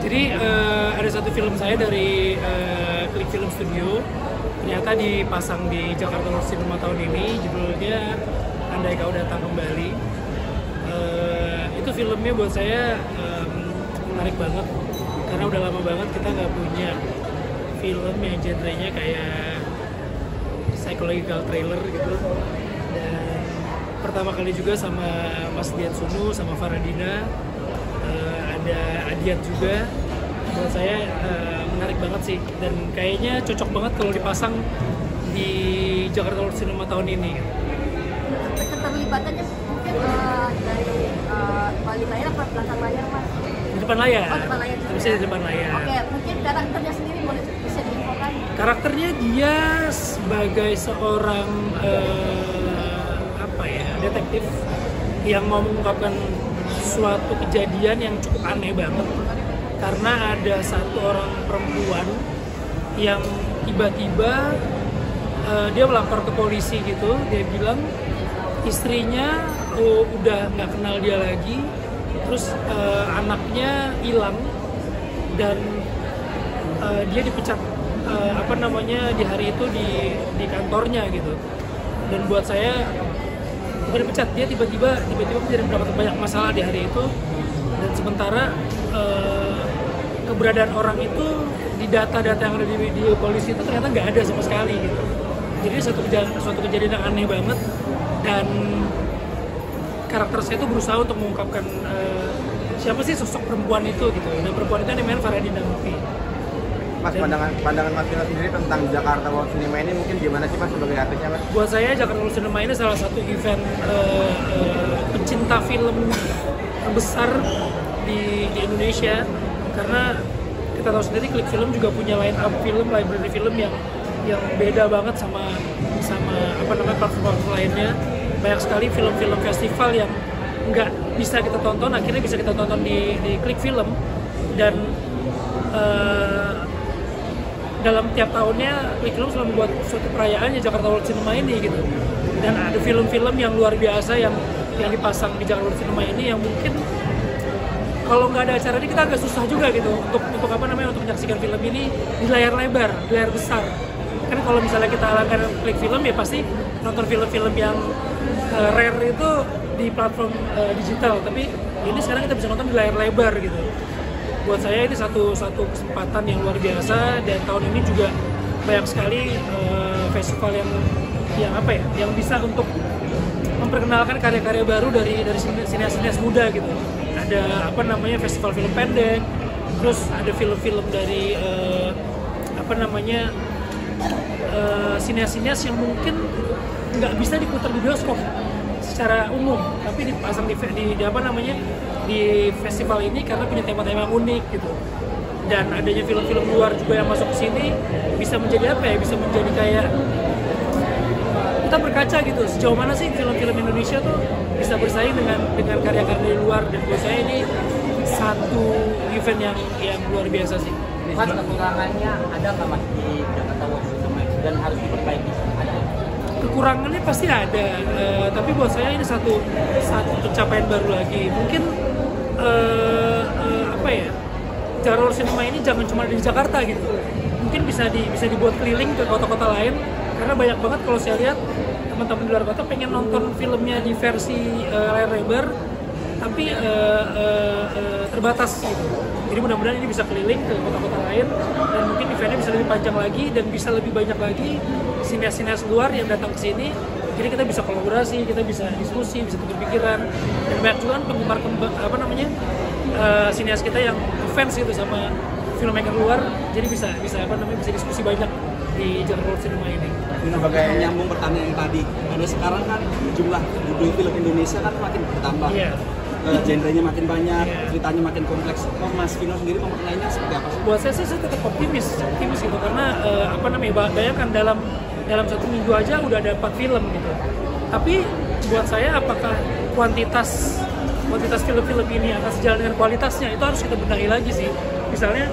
Jadi ada satu film saya dari Klik Film Studio, ternyata dipasang di Jakarta World Cinema tahun ini, judulnya Andai Kau Datang Kembali. Itu filmnya buat saya menarik banget, karena udah lama banget kita nggak punya film yang genrenya kayak psychological thriller gitu. Dan pertama kali juga sama Mas Dian Sunu, sama Faradina, ada Adiat juga. Buat saya menarik banget sih, dan kayaknya cocok banget kalau dipasang di Jakarta World Cinema tahun ini. Keterlibatannya mungkin dari balik layar atau belakang layar, Mas? Di depan layar. Oh, depan layar juga. Bisa di depan layar. Oke, mungkin karakternya sendiri bisa diinfokan. Karakternya dia sebagai seorang detektif yang mau mengungkapkan suatu kejadian yang cukup aneh banget, karena ada satu orang perempuan yang tiba-tiba dia melapor ke polisi gitu. Dia bilang istrinya udah nggak kenal dia lagi, terus anaknya hilang, dan dia dipecat di hari itu di kantornya gitu. Dan buat saya bukan dipecat, dia tiba-tiba mendapat banyak masalah di hari itu, dan sementara keberadaan orang itu di data-data yang ada di polisi itu ternyata nggak ada sama sekali gitu. Jadi suatu kejadian yang aneh banget, dan karakter saya itu berusaha untuk mengungkapkan siapa sih sosok perempuan itu gitu. Dan perempuan itu namanya Faradina Mufi. Mas, pandangan Mas Vino sendiri tentang Jakarta World Cinema ini mungkin gimana sih Mas sebagai artisnya, Mas? Buat saya Jakarta World Cinema ini salah satu event pencinta film terbesar di Indonesia, karena kita tahu sendiri Klik Film juga punya line up film, library film yang beda banget sama platform lainnya. Banyak sekali film-film festival yang nggak bisa kita tonton, akhirnya bisa kita tonton di Klik Film. Dan dalam tiap tahunnya Klik Film selalu membuat suatu perayaan Jakarta World Cinema ini gitu. Dan ada film-film yang luar biasa yang dipasang di Jakarta World Cinema ini, yang mungkin kalau nggak ada acara ini kita agak susah juga gitu untuk menyaksikan film ini di layar lebar, di layar besar. Kan kalau misalnya kita alangkan Klik Film ya pasti nonton film-film yang rare itu di platform digital, tapi ini sekarang kita bisa nonton di layar lebar gitu. Buat saya ini satu kesempatan yang luar biasa, dan tahun ini juga banyak sekali festival yang bisa untuk memperkenalkan karya-karya baru dari sinias-sinias muda gitu. Ada festival film pendek, terus ada film-film dari sinias-sinias yang mungkin nggak bisa diputar di bioskop secara umum, tapi dipasang di festival ini karena punya tema-tema unik gitu. Dan adanya film-film luar juga yang masuk ke sini bisa menjadi bisa menjadi kayak kita berkaca gitu, sejauh mana sih film-film Indonesia tuh bisa bersaing dengan karya-karya dari luar. Dan buat saya ini satu event yang luar biasa sih. Mas, kekurangannya ada nggak Mas di Jakarta World Cinema dan harus diperbaiki? Ada? Kekurangannya pasti ada, tapi buat saya ini satu pencapaian baru lagi. Mungkin Jakarta World Cinema ini jangan cuma di Jakarta gitu. Mungkin bisa dibuat keliling ke kota-kota lain, karena banyak banget kalau saya lihat teman-teman di luar kota pengen nonton filmnya di versi layar lebar, tapi terbatas gitu. Jadi mudah-mudahan ini bisa keliling ke kota-kota lain, dan mungkin eventnya bisa lebih panjang lagi dan bisa lebih banyak lagi sinias-sinias luar yang datang ke sini. Jadi kita bisa kolaborasi, kita bisa diskusi, bisa tukar pikiran, dan banyak juga penggemar sinias kita yang fans gitu sama filmmaker luar. Jadi bisa diskusi banyak di Jakarta World Cinema ini. Sebagai menyambung pertanyaan yang tadi, ada sekarang kan jumlah judul film Indonesia kan makin bertambah. Yeah. Genrenya makin banyak, ceritanya makin kompleks. Mas Vino sendiri memaknainya seperti apa sih? Buat saya tetap optimis gitu, karena bayangkan dalam satu minggu aja udah ada 4 film gitu. Tapi buat saya apakah kuantitas film-film ini akan sejalan dengan kualitasnya, itu harus kita benahi lagi sih. Misalnya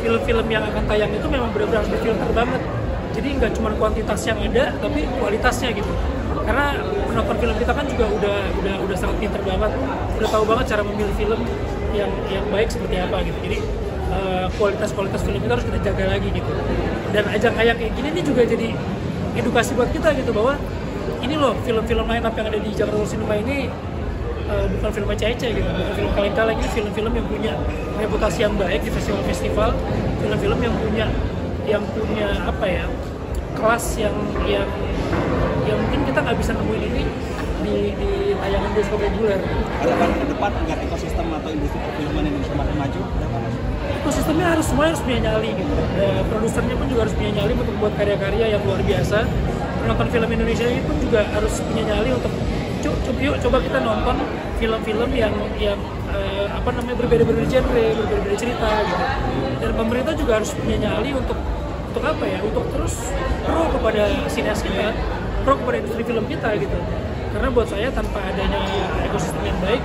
film-film yang akan tayang itu memang benar-benar difilter banget. Jadi nggak cuma kuantitas yang ada, tapi kualitasnya gitu. Karena penonton film kita kan juga udah sangat pinter banget, udah tahu banget cara memilih film. yang baik seperti apa gitu. Jadi kualitas film itu harus kita jaga lagi gitu. Dan ajang kayak gini ini juga jadi edukasi buat kita gitu, bahwa ini loh film-film line up yang ada di Jakarta World Cinema ini bukan film ece-ece gitu, bukan film kaleng-kaleng, ini film-film yang punya reputasi yang baik di festival-festival, film-film yang punya apa ya, kelas yang mungkin kita nggak bisa nemuin ini di tayangan bioskop reguler. Harapan ke depan agar ekosistem atau industri perfilman Indonesia makin maju, Ekosistemnya semua harus punya nyali gitu. Produsernya pun juga harus punya nyali untuk buat karya-karya yang luar biasa. Penonton film Indonesia itu juga harus punya nyali untuk coba kita nonton film-film yang berbeda-beda genre, berbeda-beda cerita gitu. Dan pemerintah juga harus punya nyali untuk apa ya? Untuk terus pro kepada sineas kita, pro kepada industri film kita gitu. Karena buat saya tanpa adanya ekosistem yang baik,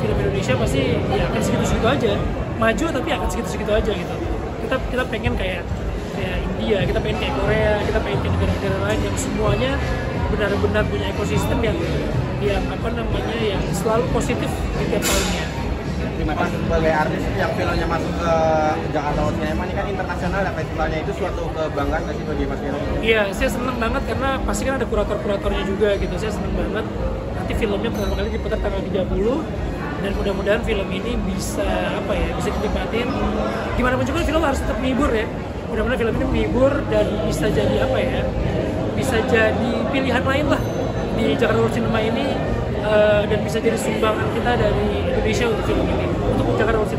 film Indonesia pasti ya akan segitu-segitu aja. Maju tapi akan segitu-segitu aja gitu. Kita pengen kayak India, kita pengen kayak Korea, kita pengen kayak negara-negara lain yang semuanya benar-benar punya ekosistem yang selalu positif di tiap tahunnya. Terima kasih. Sebagai artis yang filmnya masuk ke Jakarta World Cinema ini kan internasional ya, festivalnya itu suatu kebanggaan nggak sih bagi Mas Vino? Iya, saya senang banget karena pasti kan ada kurator-kuratornya juga gitu. Saya senang banget. Nanti filmnya pertama kali diputar tanggal 30 dan mudah-mudahan film ini bisa dinikmatin. Gimana pun juga film harus tetap menghibur ya. Mudah-mudahan film ini menghibur dan bisa jadi bisa jadi pilihan lain lah di Jakarta World Cinema ini, dan bisa jadi sumbangan kita dari Indonesia untuk film ini, untuk Jakarta World Cinema.